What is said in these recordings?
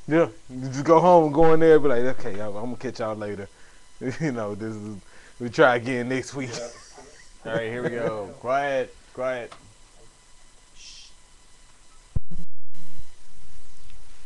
Yeah, you just go home, go in there, and be like, okay, I'm gonna catch y'all later. You know, we try again next week. Yep. All right, here we go. Quiet, quiet.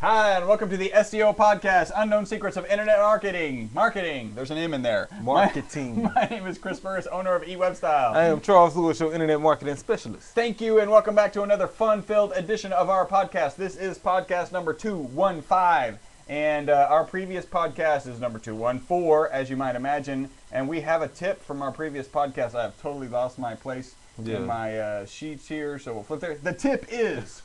Hi, and welcome to the SEO podcast, Unknown Secrets of Internet Marketing. Marketing, there's an M in there. Marketing. My name is Chris Burris, owner of eWebStyle. I am Charles Lewis, your internet marketing specialist. Thank you, and welcome back to another fun-filled edition of our podcast. This is podcast number 215, and our previous podcast is number 214, as you might imagine. And we have a tip from our previous podcast. I have totally lost my place in my sheets here, so we'll flip there. The tip is,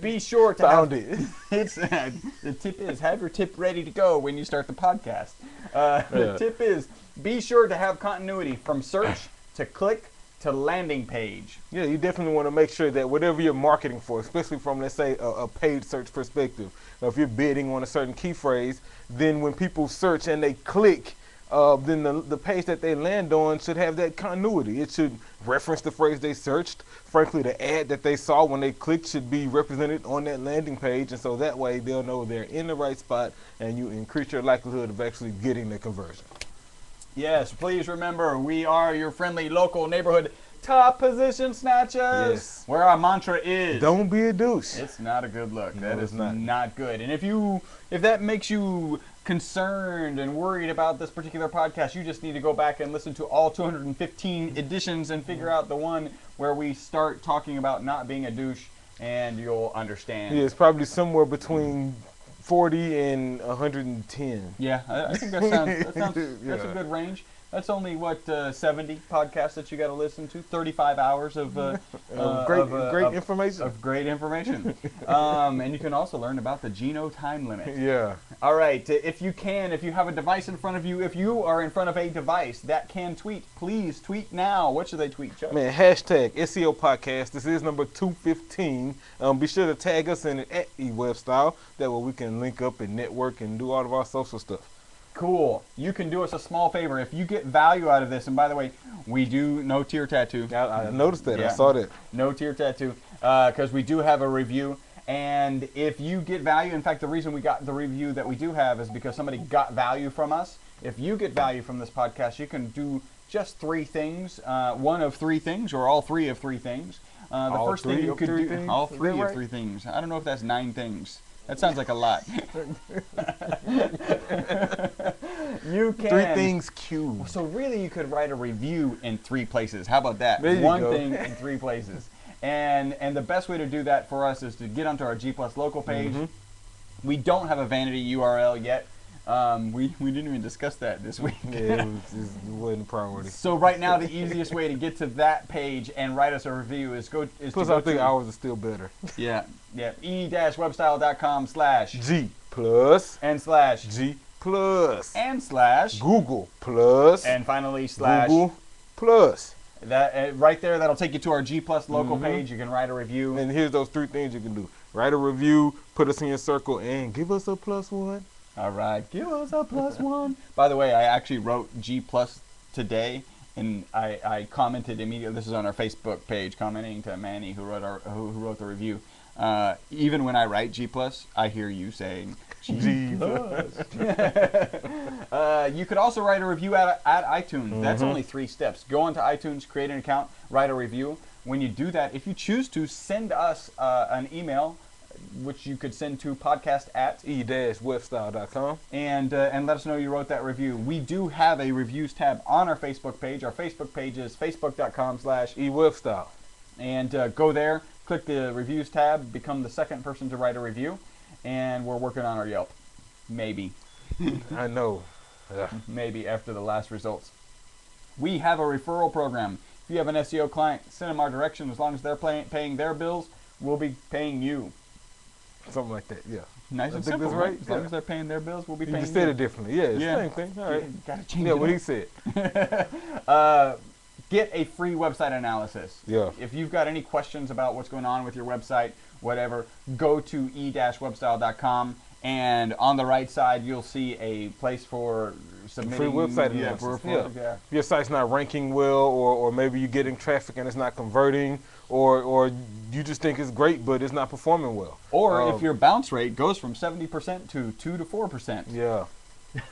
be sure to Found have, it. It's the tip is, have your tip ready to go when you start the podcast. The tip is, be sure to have continuity from search to click to landing page. Yeah, you definitely want to make sure that whatever you're marketing for, especially from, let's say, a paid search perspective, if you're bidding on a certain key phrase, then when people search and they click, then the page that they land on should have that continuity. It should reference the phrase they searched. Frankly, the ad that they saw when they clicked should be represented on that landing page, and so that way they'll know they're in the right spot, and you increase your likelihood of actually getting the conversion. Yes, please remember, we are your friendly local neighborhood top position snatchers. Yes. Where our mantra is, Don't be a douche. it's not a good look. That it's is not. not good. And if that makes you concerned and worried about this particular podcast, you just need to go back and listen to all 215 editions and figure out the one where we start talking about not being a douche, and you'll understand. Yeah, it's probably somewhere between 40 and 110. Yeah, I think that sounds that's a Yeah. good range. That's only 70 podcasts that you got to listen to, 35 hours of Great information. of great information. And you can also learn about the Geno time limit. Yeah. All right, if you have a device in front of you, if you are in front of a device that can tweet, please tweet now. What should they tweet, Chuck? Man, hashtag SEO podcast. This is number 215. Be sure to tag us in it at eWebStyle. That way we can link up and network and do all of our social stuff. Cool. You can do us a small favor. If you get value out of this, and by the way, we do no tear tattoo. I noticed that. Yeah. I saw that. No tear tattoo, because we do have a review. And if you get value, in fact, the reason we got the review that we do have is because somebody got value from us. If you get value from this podcast, you can do just three things, one of three things, or all three of three things. The All first thing three you of could three do, things? all Is that three of right? three things. I don't know if that's 9 things. That sounds like a lot. You can. 3 things cubed. So really, you could write a review in 3 places. How about that? There you One go. thing in 3 places. And the best way to do that for us is to get onto our G Plus local page. Mm-hmm. We don't have a vanity URL yet. We didn't even discuss that this week. Yeah, it wasn't a priority. So right now, the easiest way to get to that page and write us a review is Plus, to I go think to ours is still better. e-webstyle.com/ G plus and slash G plus and slash Google plus and finally slash Google plus. that right there. That'll take you to our G Plus local Mm-hmm. page. You can write a review. And here's those 3 things you can do. Write a review, put us in your circle, and give us a +1. All right, give us a +1. By the way, I actually wrote G Plus today, and I commented immediately. This is on our Facebook page, commenting to Manny who wrote the review. Even when I write G Plus, I hear you saying G Plus. You could also write a review at iTunes. That's only 3 steps. Go onto iTunes, create an account, write a review. When you do that, if you choose to, send us an email, which you could send to podcast@e-webstyle.com. and let us know you wrote that review. We do have a reviews tab on our Facebook page. Our Facebook page is facebook.com/ e-webstyle. and go there, click the reviews tab, become the second person to write a review, and we're working on our Yelp. Maybe I know. maybe after the last results. We have a referral program. If you have an SEO client, send them our direction. As long as they're paying their bills, we'll be paying you. Something like that, yeah. Nice I and think simple, that's right. As long Yeah. as they're paying their bills, we'll be You paying just said you. it differently. Yeah, it's Yeah. the same thing. All right. Gotta change Yeah, it what up. he said. Get a free website analysis. Yeah. If you've got any questions about what's going on with your website, whatever, go to e-webstyle.com, and on the right side you'll see a place for submitting Free website yeah, analysis. yeah. If your site's not ranking well, or maybe you're getting traffic and it's not converting, or you just think it's great, but it's not performing well. Or if your bounce rate goes from 70% to 2 to 4%. Yeah.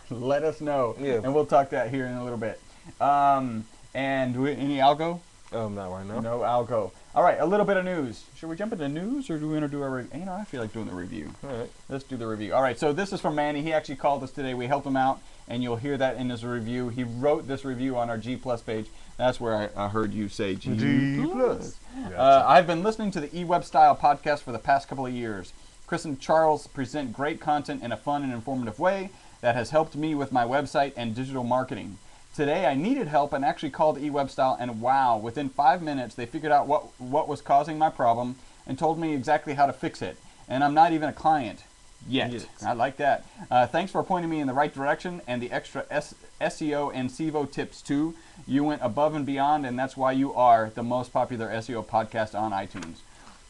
Let us know. Yeah. And we'll talk that here in a little bit. And any algo? Not right now. No algo. All right, a little bit of news. Should we jump into news, or do we want to do our review? I feel like doing the review. All right. Let's do the review. All right, so this is from Manny. He actually called us today. We helped him out, and you'll hear that in his review. He wrote this review on our G Plus page. That's where I heard you say G Plus. Gotcha. I've been listening to the eWeb Style podcast for the past couple of years. Chris and Charles present great content in a fun and informative way that has helped me with my website and digital marketing. Today I needed help and actually called eWebStyle, and wow, within 5 minutes they figured out what was causing my problem and told me exactly how to fix it. And I'm not even a client yet. Yes. I like that. Thanks for pointing me in the right direction and the extra SEO and SEO tips too. You went above and beyond, and that's why you are the most popular SEO podcast on iTunes.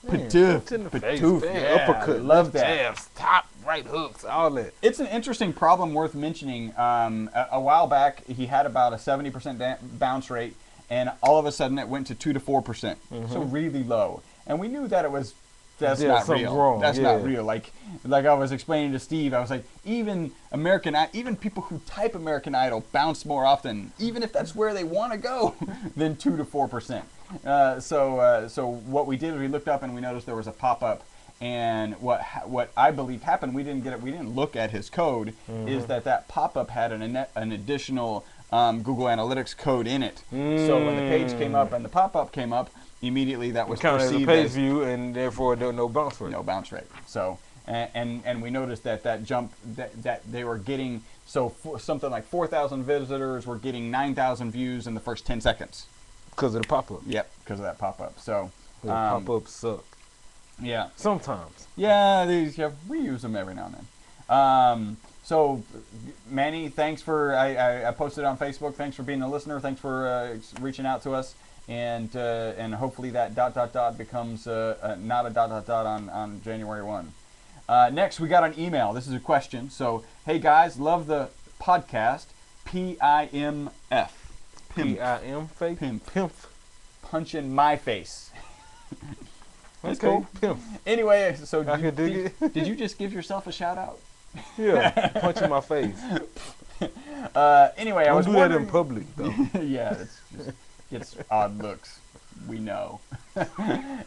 Patoof in the face, Patoof, man. yeah, Uppercut, love that. jabs, top right hooks, all that. It's an interesting problem worth mentioning. A while back, he had about a 70% bounce rate, and all of a sudden it went to 2 to 4%. So really low. And we knew that that's not something's real. wrong. That's Yeah. not real. Like I was explaining to Steve, I was like, even people who type American Idol bounce more often, even if that's where they want to go, than 2 to 4%. So what we did is we looked up and we noticed there was a pop-up, and what I believe happened, we didn't look at his code, is that pop-up had an additional Google Analytics code in it. So when the page came up and the pop-up came up, immediately that was Counted as a perceived page as view, and therefore there no bounce rate. no bounce rate. So and we noticed that jump that they were getting, something like 4,000 visitors were getting 9,000 views in the first 10 seconds. Because of the pop-up. Yep, because of that pop-up. So Pop-ups suck. yeah. Sometimes. Yeah, we use them every now and then. So, Manny, thanks for I posted on Facebook. Thanks for being a listener. Thanks for reaching out to us, and hopefully that ... becomes not a ... on January 1. Next, we got an email. This is a question. So, hey guys, love the podcast. PIMF. P-I-M, fake? Pimp. Punch in my face. That's Okay, cool. pimp. Anyway, so I can dig it. did you just give yourself a shout out? Yeah, punch in my face. Anyway, I Don't was do that wondering. in public, though. Yeah, it's odd looks. We know.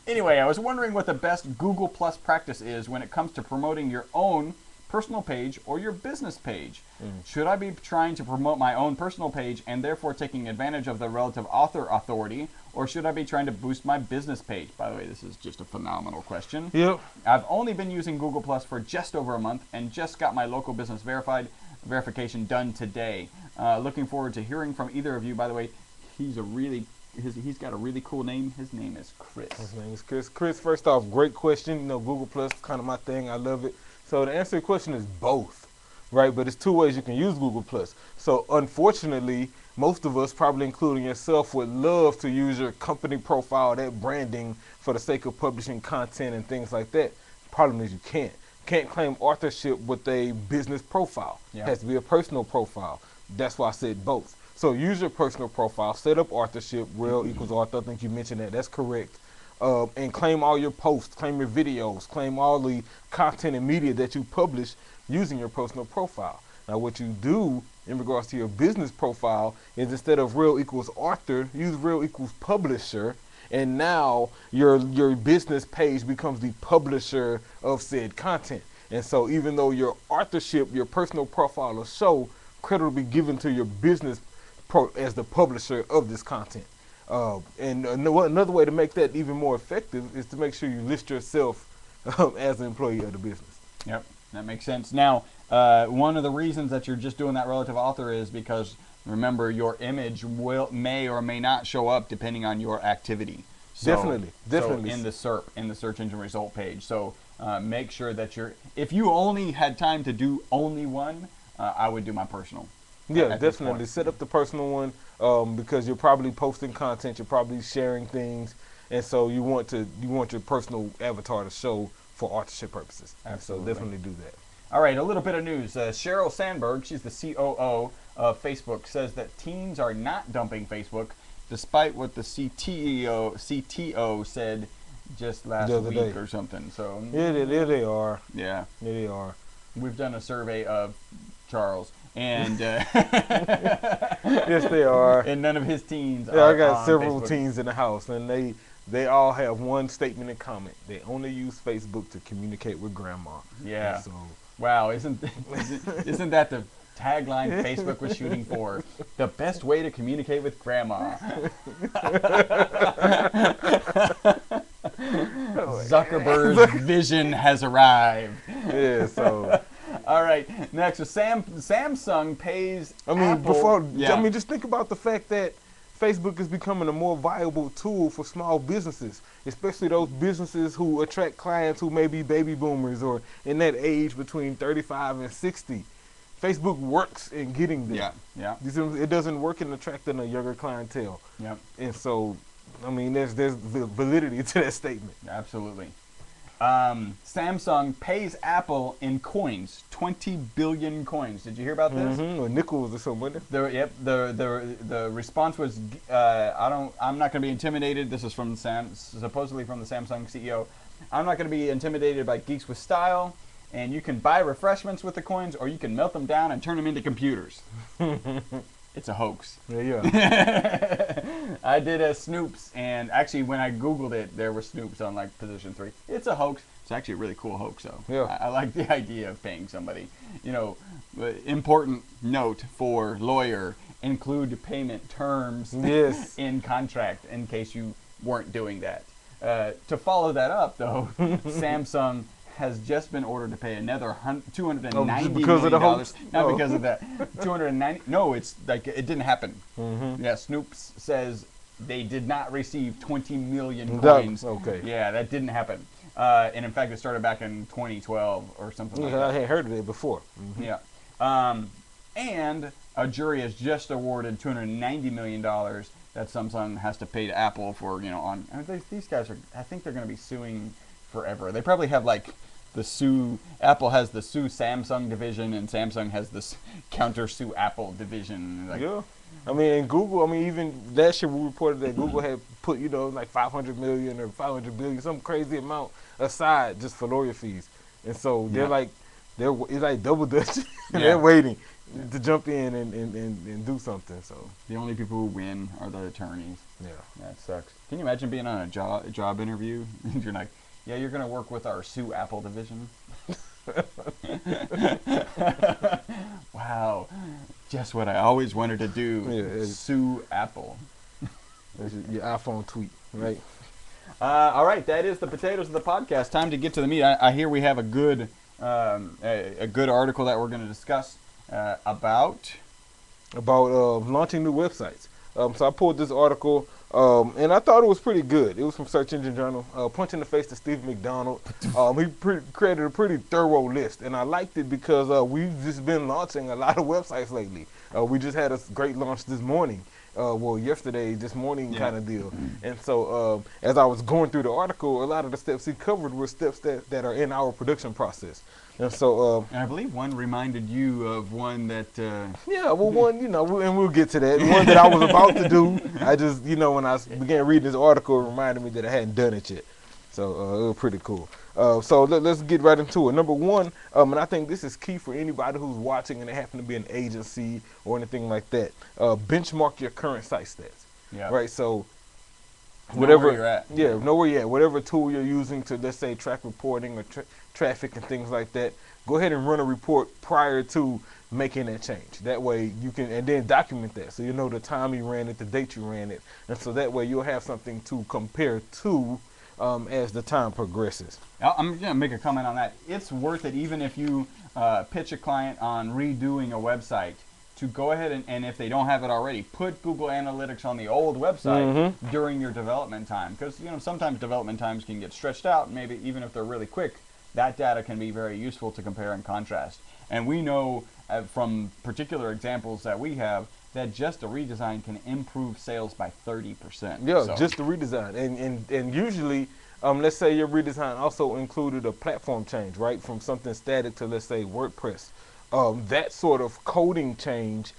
Anyway, I was wondering what the best Google Plus practice is when it comes to promoting your own personal page or your business page. Should I be trying to promote my own personal page and therefore taking advantage of the relative author authority, or should I be trying to boost my business page? By the way, this is just a phenomenal question. Yep. I've only been using Google Plus for just over a month and just got my local business verification done today. Looking forward to hearing from either of you. By the way, he's got a really cool name. His name is Chris. His name is Chris. Chris, first off, great question. You know, Google Plus is kind of my thing. I love it. So the answer to the question is both, right? But it's two ways you can use Google Plus. So unfortunately, most of us, probably including yourself, would love to use your company profile, that branding, for the sake of publishing content and things like that. Problem is you can't claim authorship with a business profile. Yeah. It has to be a personal profile. That's why I said both. So use your personal profile, set up authorship, rel equals author. I think you mentioned that. That's correct. And claim all your posts, claim your videos, claim all the content and media that you publish using your personal profile. Now, what you do in regards to your business profile is, instead of rel equals author, use rel equals publisher. And now your business page becomes the publisher of said content. And so even though your authorship, your personal profile will show, credit will be given to your business as the publisher of this content. And another way to make that even more effective is to make sure you list yourself as an employee of the business. Yep, that makes sense. Now, one of the reasons that you're just doing that relative author is because, remember, your image may or may not show up depending on your activity. So, Definitely. So in the SERP, in the search engine result page. So make sure that if you only had time to do only one, I would do my personal. Yeah, definitely. Set up the personal one because you're probably posting content, you're probably sharing things, and so you want your personal avatar to show for authorship purposes. Absolutely. So definitely do that. All right, a little bit of news. Sheryl Sandberg, she's the COO of Facebook, says that teens are not dumping Facebook, despite what the CTO said just last The other week day. or something. So Yeah, they are. yeah, Yeah, they are. we've done a survey of Charles, and Yes, they are. and none of his teens Yeah, I are got on several Facebook. teens in the house, and they all have one statement in common. They only use Facebook to communicate with grandma. Yeah. And so Wow, isn't that the tagline Facebook was shooting for? The best way to communicate with grandma. Zuckerberg's vision has arrived. yeah, so All right, next, Samsung pays I mean, Apple. Yeah. just think about the fact that Facebook is becoming a more viable tool for small businesses, especially those businesses who attract clients who may be baby boomers or in that age between 35 and 60. Facebook works in getting them. Yeah, yeah, You see what I'm saying? It doesn't work in attracting a younger clientele. yeah, And so, I mean, there's validity to that statement. absolutely. Samsung pays Apple in coins, 20 billion coins. Did you hear about this? Or nickels or something, wasn't it? The response was, I'm not going to be intimidated. This is from supposedly from the Samsung CEO. I'm not going to be intimidated by geeks with style, and you can buy refreshments with the coins, or you can melt them down and turn them into computers. It's a hoax. Yeah. I did a Snoops, and actually when I Googled it, there were Snoops on like position 3. It's a hoax. It's actually a really cool hoax, though. Yeah. I like the idea of paying somebody. You know, important note for lawyer, include payment terms Yes. in contract in case you weren't doing that. To follow that up, though, Samsung has just been ordered to pay another $290 because of the million. hoax? Not Oh. because of that. 290. No, it's like it didn't happen. Mm-hmm. Yeah, Snoops says they did not receive 20 million That- coins. okay. Yeah, that didn't happen. And in fact, it started back in 2012 or something like I that. hadn't heard of it before. Yeah. And a jury has just awarded $290 million that Samsung has to pay to Apple for, these guys are, I think they're going to be suing forever. They probably have like Apple has the sue Samsung division, and Samsung has this counter sue Apple division. Like, Yeah. I mean, and Google, even last year we reported that Google had put, like 500 million or 500 billion, some crazy amount aside just for lawyer fees. And so they're Yeah. like, it's like double dutch. Yeah. They're waiting to jump in and do something. So, the only people who win are the attorneys. yeah. That sucks. Can you imagine being on a job interview and you're like, yeah, you're going to work with our Sue Apple division? Wow. Just what I always wanted to do. Yeah, Sue Apple. That's your iPhone tweet, right? All right, that is the potatoes of the podcast. Time to get to the meat. I hear we have a good article that we're going to discuss about. Launching new websites. So I pulled this article, and I thought it was pretty good. It was from Search Engine Journal. Punch in the face to Steve McDonald. He created a pretty thorough list, and I liked it because we've just been launching a lot of websites lately. We just had a great launch this morning. Yesterday, this morning kind of deal. And so as I was going through the article, a lot of the steps he covered were steps that are in our production process. And so, And I believe one reminded you of one that. one, and we'll get to that. One that I was about to do, I just, when I began reading this article, it reminded me that I hadn't done it yet. So it was pretty cool. So let's get right into it. Number one, and I think this is key for anybody who's watching and they happen to be an agency or anything like that. Benchmark your current site stats. Yeah. Right. So Know where you're at. Yeah, know where you're at. Whatever tool you're using to, let's say, track reporting or traffic and things like that, go ahead and run a report prior to making that change. That way you can, and then document that so you know the time you ran it, the date you ran it, and so that way you'll have something to compare to as the time progresses. I'm going to make a comment on that. It's worth it, even if you pitch a client on redoing a website, to go ahead and if they don't have it already, put Google Analytics on the old website during your development time. Because sometimes development times can get stretched out, maybe even if they're really quick. That data can be very useful to compare and contrast. And we know from particular examples that we have that just a redesign can improve sales by 30%. Yeah, So- just the redesign. And usually, let's say your redesign also included a platform change, right? From something static to, let's say, WordPress. That sort of coding change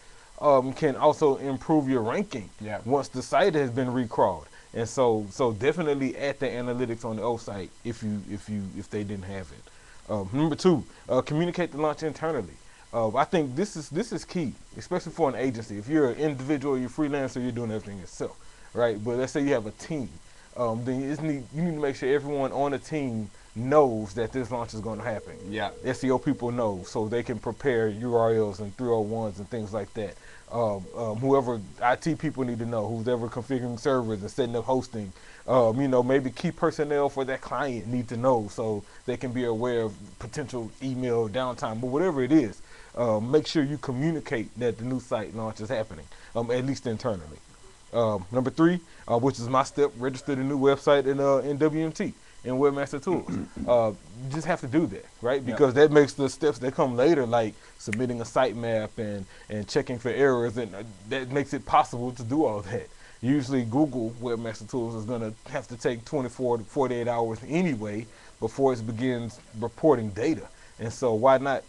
can also improve your ranking Yeah. once the site has been recrawled. And so definitely add the analytics on the old site if they didn't have it. Number two, communicate the launch internally. I think this is key, especially for an agency. If you're an individual, you're freelancer, you're doing everything yourself, right? But let's say you have a team, then you need to make sure everyone on the team knows that this launch is going to happen. Yeah. SEO people know, so they can prepare URLs and 301s and things like that. Whoever IT people need to know, who's ever configuring servers and setting up hosting, maybe key personnel for that client need to know so they can be aware of potential email downtime, but whatever it is, make sure you communicate that the new site launch is happening, at least internally. Number three, which is my step, register the new website in WMT. In Webmaster Tools. You just have to do that, right? Because that makes the steps that come later, like submitting a sitemap and checking for errors, and that makes it possible to do all that. Usually Google Webmaster Tools is gonna have to take 24 to 48 hours anyway before it begins reporting data. And so why not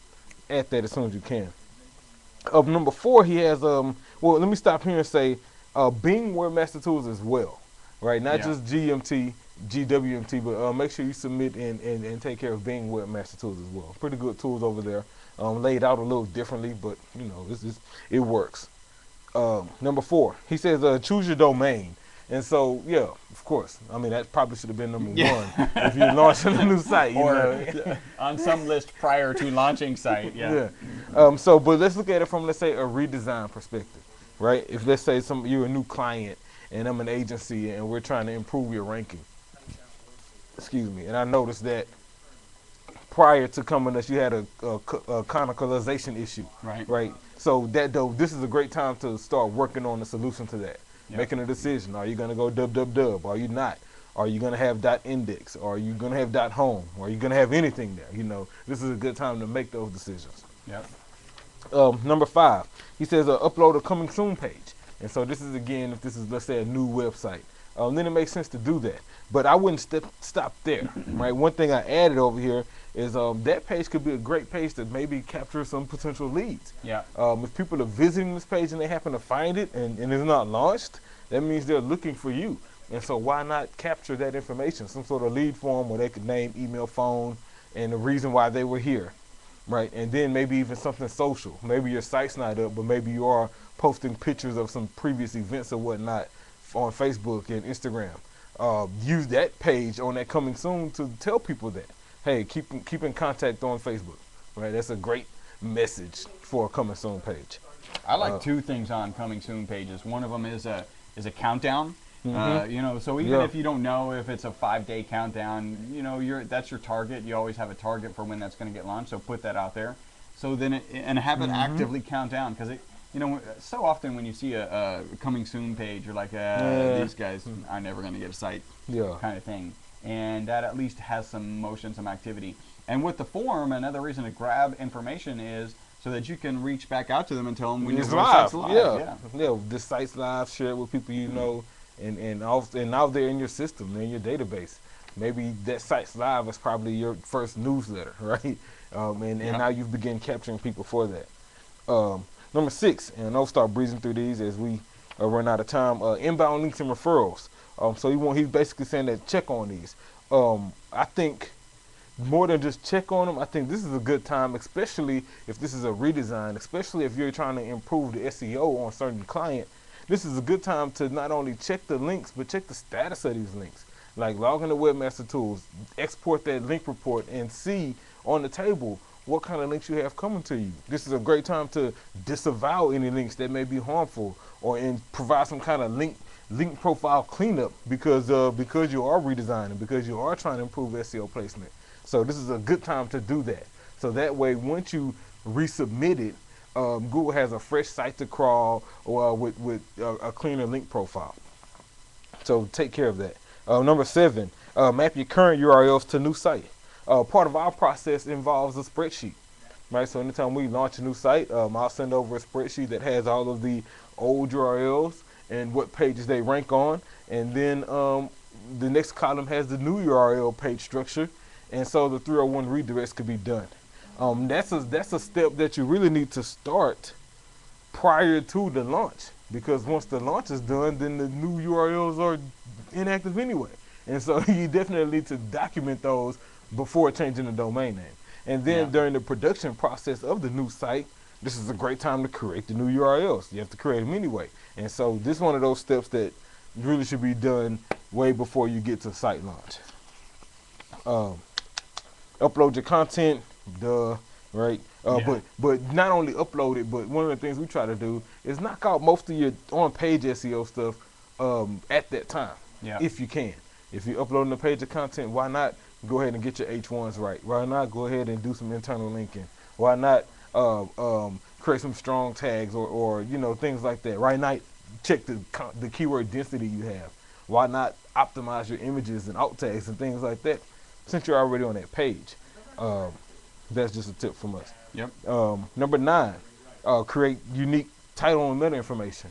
add that as soon as you can? Number four, he has, let me stop here and say Bing Webmaster Tools as well, right? Not just GWMT, but make sure you submit and take care of Bing Webmaster Tools as well. Pretty good tools over there, laid out a little differently, but it works. Number four, he says choose your domain. And so, yeah, of course. I mean, that probably should have been number one if you're launching a new site. Or on some list prior to launching site, yeah. But let's look at it from, let's say, a redesign perspective, right? If, let's say, you're a new client and I'm an agency and we're trying to improve your ranking. Excuse me. And I noticed that prior to coming to us, you had a canonicalization issue. Right. So this is a great time to start working on the solution to that. Yep. Making a decision. Are you going to go www? Are you not? Are you going to have .index? Are you going to have .home? Are you going to have anything there? This is a good time to make those decisions. Yep. Number five, he says upload a coming soon page. And so this is, again, if this is, let's say, a new website, then it makes sense to do that. But I wouldn't stop there, right? One thing I added over here is that page could be a great page to maybe capture some potential leads. Yeah. If people are visiting this page and they happen to find it and it's not launched, that means they're looking for you. And so why not capture that information, some sort of lead form where they could name, email, phone, and the reason why they were here, right? And then maybe even something social. Maybe your site's not up, but maybe you are posting pictures of some previous events or whatnot on Facebook and Instagram. Use that page on that coming soon to tell people that, hey, keep in contact on Facebook, right? That's a great message for a coming soon page. I like two things on coming soon pages. One of them is a countdown. So even if you don't know if it's a 5-day countdown, that's your target. You always have a target for when that's going to get launched. So put that out there. So then and have it actively count down, because so often when you see a coming soon page, you're like, these guys are never going to get a site, kind of thing. And that at least has some motion, some activity. And with the form, another reason to grab information is so that you can reach back out to them and tell them when your site's live. Yeah, this site's live, share it with people you know, and out there in your system, in your database. Maybe that site's live is probably your first newsletter, right? And now you've begun capturing people for that. Number six, and I'll start breezing through these as we run out of time. Inbound links and referrals. So he's basically saying that check on these. I think more than just check on them, I think this is a good time, especially if this is a redesign, especially if you're trying to improve the SEO on a certain client. This is a good time to not only check the links, but check the status of these links. Like log into Webmaster Tools, export that link report, and see on the table what kind of links you have coming to you. This is a great time to disavow any links that may be harmful, or provide some kind of link profile cleanup because you are redesigning, because you are trying to improve SEO placement. So this is a good time to do that. So that way, once you resubmit it, Google has a fresh site to crawl with a cleaner link profile. So take care of that. Number seven, map your current URLs to new site. Part of our process involves a spreadsheet, right? So anytime we launch a new site, I'll send over a spreadsheet that has all of the old URLs and what pages they rank on, and then the next column has the new URL page structure, and so the 301 redirects could be done. That's a step that you really need to start prior to the launch, because once the launch is done, then the new URLs are inactive anyway. And so you definitely need to document those before changing the domain name. And then during the production process of the new site, this is a great time to create the new URLs. You have to create them anyway. And so this is one of those steps that really should be done way before you get to site launch. Upload your content, right? But not only upload it, but one of the things we try to do is knock out most of your on-page SEO stuff at that time, if you can. If you're uploading a page of content, why not go ahead and get your H1s right? Why not go ahead and do some internal linking? Why not create some strong tags or things like that? Why not check the keyword density you have? Why not optimize your images and alt tags and things like that since you're already on that page? That's just a tip from us. Yep. Number 9, create unique title and meta information.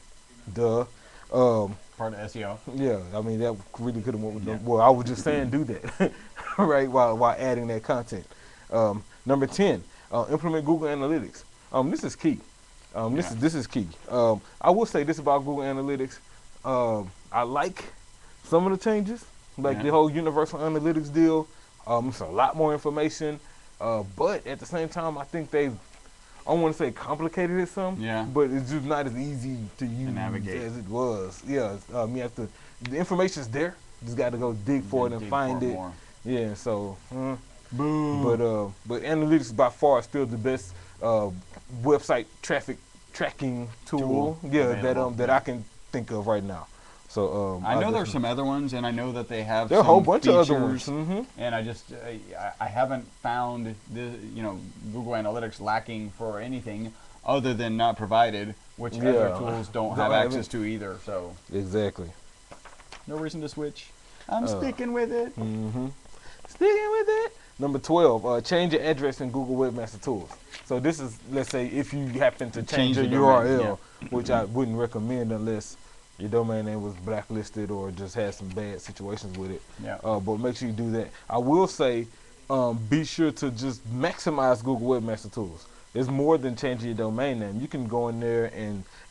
Part of SEO. Yeah, I mean that really could have went with well, I was just saying do that, right? While adding that content. Number 10, implement Google Analytics. This is key. This is key. I will say this about Google Analytics. I like some of the changes, like the whole Universal Analytics deal. It's a lot more information, but at the same time, I think I don't want to say complicated it some, but it's just not as easy to use as it was. Yeah, you have to. The information's there. Just got to go dig for it and find it. More. Yeah, so. Boom. But analytics by far is still the best website traffic tracking tool. That I can think of right now. So I know there's some other ones, and I know that they have. There are a whole bunch features, of other ones. Mm-hmm. And I just I haven't found Google Analytics lacking for anything other than not provided, which other tools don't have access to either. So exactly. No reason to switch. I'm sticking with it. Mm-hmm. Sticking with it. Number 12, change your address in Google Webmaster Tools. So this is, let's say, if you happen to change your URL, which I wouldn't recommend unless your domain name was blacklisted or just had some bad situations with it. But make sure you do that. I will say, be sure to just maximize Google Webmaster Tools. There's more than changing your domain name. You can go in there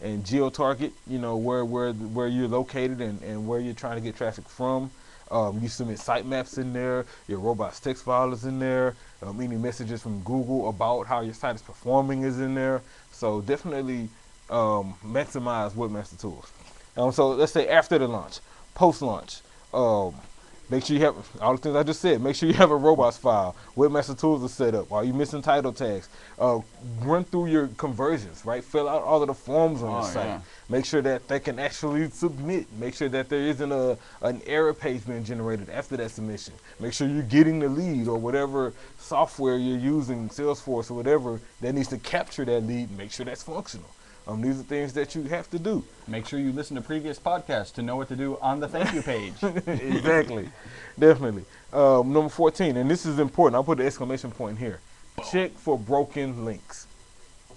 and geo-target, where you're located and where you're trying to get traffic from. You submit sitemaps in there, your robots text file is in there, any messages from Google about how your site is performing is in there. So definitely maximize Webmaster Tools. So let's say after the launch, post-launch, make sure you have all the things I just said. Make sure you have a robots file. Webmaster Tools are set up. Are you missing title tags? Run through your conversions, right? Fill out all of the forms on the site. Make sure that they can actually submit. Make sure that there isn't an error page being generated after that submission. Make sure you're getting the lead or whatever software you're using, Salesforce or whatever, that needs to capture that lead. Make sure that's functional. These are things that you have to do. Make sure you listen to previous podcasts to know what to do on the thank you page. Exactly. Definitely. Number 14, and this is important. I'll put the exclamation point here. Check for broken links.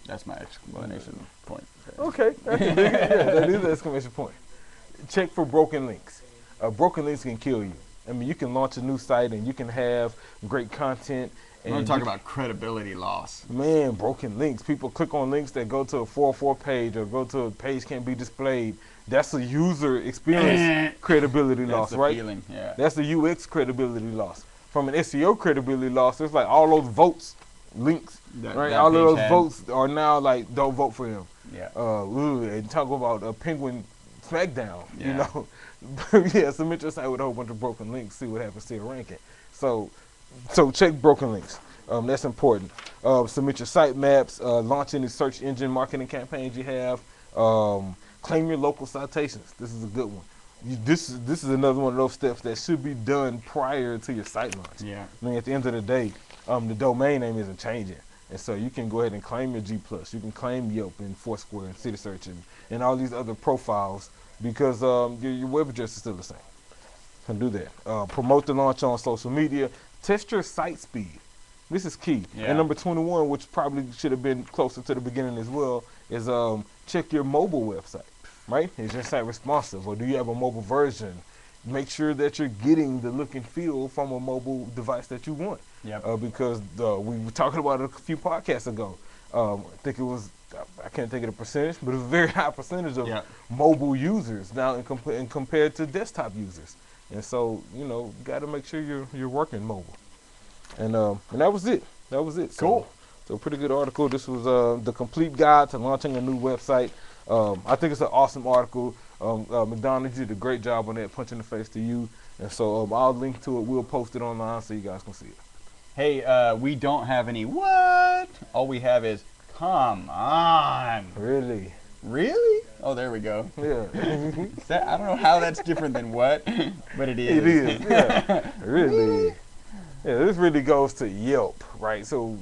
That's my exclamation point. Okay. I can dig it. Yeah, that is the exclamation point. Check for broken links. Broken links can kill you. I mean, you can launch a new site and you can have great content. We're going to talk about credibility loss. Man, broken links. People click on links that go to a 404 page or go to a page can't be displayed. That's a user experience credibility loss, right? Feeling, yeah. That's the UX credibility loss. From an SEO credibility loss, it's like all those votes, links, right? All of those votes are now like, don't vote for him. Yeah. And talk about a Penguin Smackdown, submit your site with a whole bunch of broken links, see what happens to your ranking. So check broken links. That's important. Submit your site maps, launch any search engine marketing campaigns you have. Claim your local citations. This is a good one. This is another one of those steps that should be done prior to your site launch. Yeah. I mean, at the end of the day, the domain name isn't changing. And so you can go ahead and claim your G+. You can claim Yelp and Foursquare and CitySearch and all these other profiles because your web address is still the same. Can do that. Promote the launch on social media. Test your site speed. This is key. Yeah. And number 21, which probably should have been closer to the beginning as well, is check your mobile website, right? Is your site responsive or do you have a mobile version? Make sure that you're getting the look and feel from a mobile device that you want. Yep. Because we were talking about it a few podcasts ago. I think it was I can't think of the percentage, but it's a very high percentage of Yeah. mobile users now in compared to desktop users. And so, got to make sure you're working mobile. And that was it. That was it. Cool. So pretty good article. This was the complete guide to launching a new website. I think it's an awesome article. McDonald, you did a great job on that, punch in the face to you. And so I'll link to it. We'll post it online so you guys can see it. Hey, we don't have any what? All we have is come on. Really? Really? Oh, there we go. Yeah. I don't know how that's different than what, but it is. It is. Yeah. Really. Yeah. This really goes to Yelp, right? So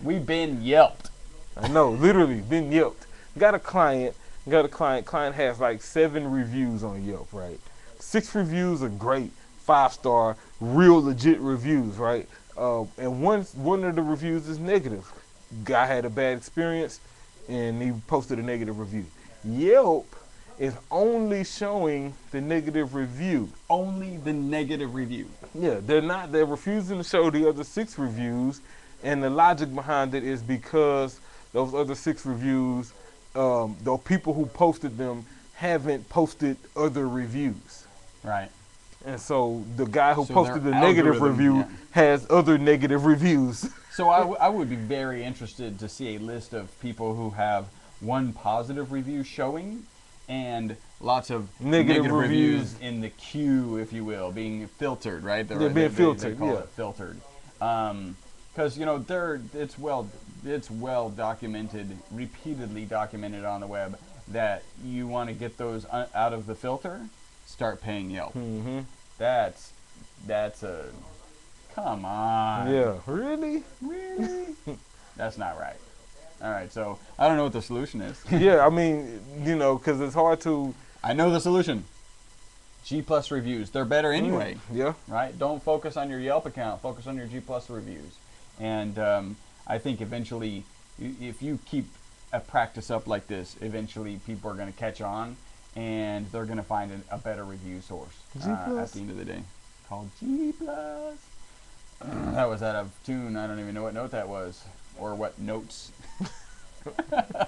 We've been yelped. I know, literally been Yelped. Got a client. Client has like 7 reviews on Yelp, right? 6 reviews are great, 5-star, real legit reviews, right? And one of the reviews is negative. Guy had a bad experience, and he posted a negative review. Yelp is only showing the negative review. Only the negative review. Yeah, they're refusing to show the other 6 reviews, and the logic behind it is because those other 6 reviews, the people who posted them haven't posted other reviews. Right. And so the guy who So posted the their negative algorithm, review yeah. has other negative reviews. So I would be very interested to see a list of people who have one positive review showing and lots of Negative reviews reviews. in the queue, if you will, being filtered, right? They're being filtered, They call yeah. it filtered. Because, it's well documented, repeatedly documented on the web that you want to get those out of the filter, start paying Yelp. Mm-hmm. That's a... Come on. Yeah, really? Really? That's not right. All right, so I don't know what the solution is. Yeah, I mean, because it's hard to. I know the solution. G+ reviews. They're better anyway, Yeah. right? Don't focus on your Yelp account. Focus on your G+ reviews. And I think eventually, if you keep a practice up like this, eventually people are going to catch on, and they're going to find a better review source G+. at the end of the day. Called G+. That was out of tune. I don't even know what note that was, or what notes.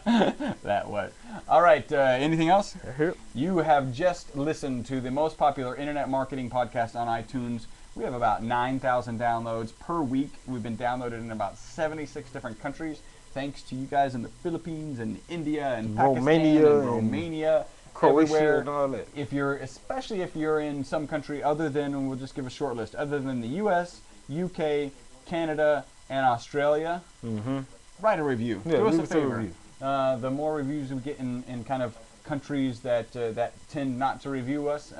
That what. All right. Anything else? Here. You have just listened to the most popular internet marketing podcast on iTunes. We have about 9,000 downloads per week. We've been downloaded in about 76 different countries. Thanks to you guys in the Philippines and India and Pakistan Romania and Romania, Croatia everywhere. and all that. Especially if you're in some country other than, and we'll just give a short list, other than the U.S., UK, Canada, and Australia, Mm-hmm. write a review. Yeah, Do us leave a us a favor. review. The more reviews we get in kind of countries that tend not to review us,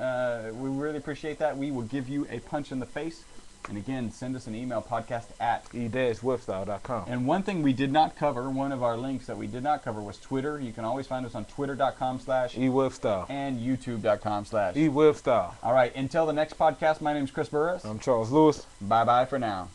we really appreciate that. We will give you a punch in the face. And again, send us an email, podcast at e-webstyle.com. And one thing we did not cover, one of our links that we did not cover was Twitter. You can always find us on twitter.com/ e-webstyle. and youtube.com/ e-webstyle. All right, until the next podcast, my name's Chris Burris. I'm Charles Lewis. Bye-bye for now.